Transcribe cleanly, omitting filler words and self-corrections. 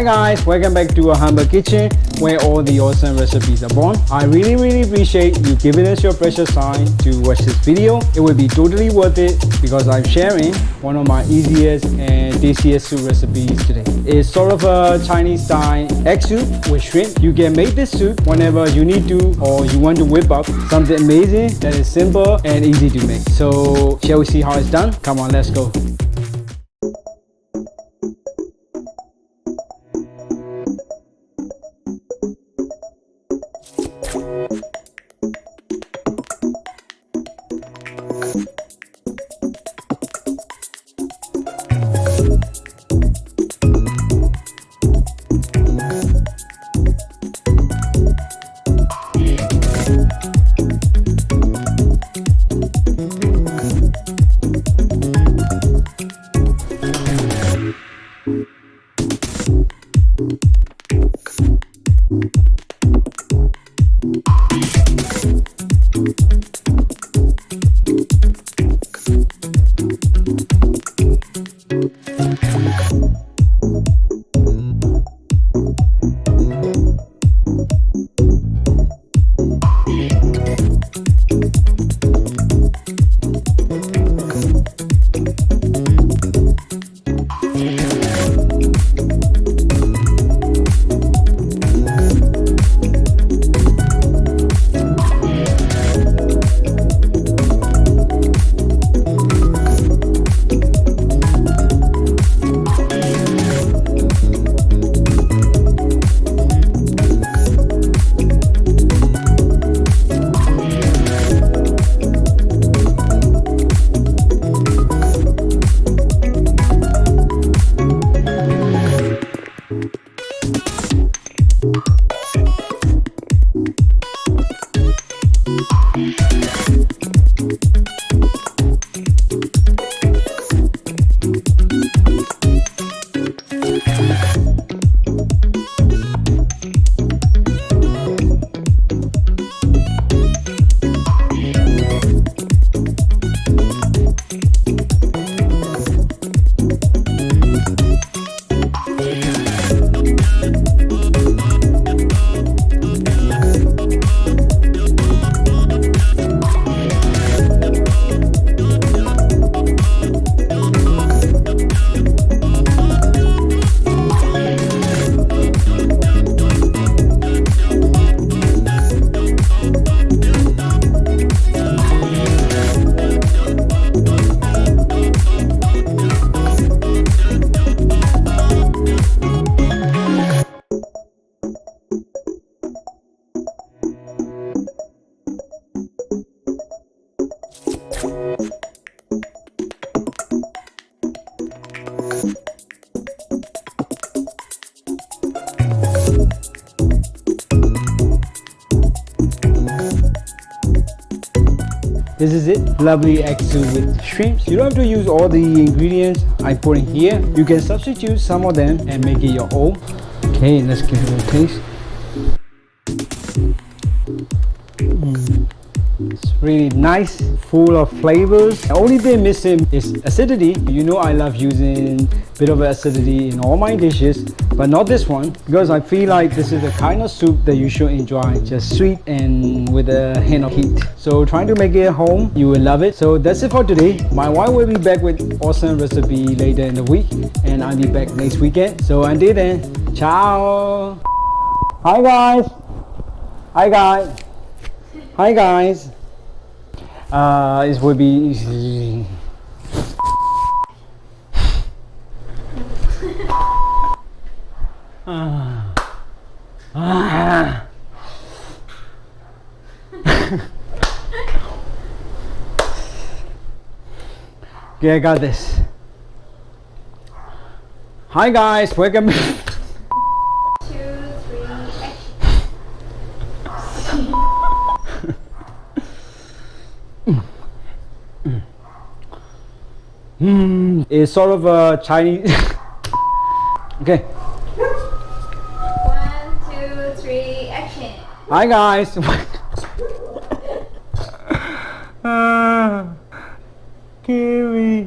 Hi guys, welcome back to a humble kitchen where all the awesome recipes are born. I really appreciate you giving us your precious time to watch this video. It will be totally worth it because I'm sharing one of my easiest and tastiest soup recipes today. It's sort of a Chinese style egg soup with shrimp. You can make this soup whenever you need to or you want to whip up something amazing that is simple and easy to make. So shall we see how it's done? Come on, let's go. This is it, lovely egg soup with shrimps. You don't have to use all the ingredients I put in here. You can substitute some of them and make it your own. Okay, let's give it a taste. It's really nice, full of flavors. The only thing missing is acidity. You know I love using a bit of acidity in all my dishes, but not this one because I feel like this is the kind of soup that you should enjoy, just sweet and with a hint of heat. So trying to make it at home, you will love it. So that's it for today. My wife will be back with awesome recipe later in the week and I'll be back next weekend. So until then, ciao. Hi guys. Hi guys. Hi guys. It will be Okay, I got this. Hi guys, welcome. 2, 3, action. It's sort of a Chinese. Okay. 1, 2, 3, action. Hi guys. Cookery.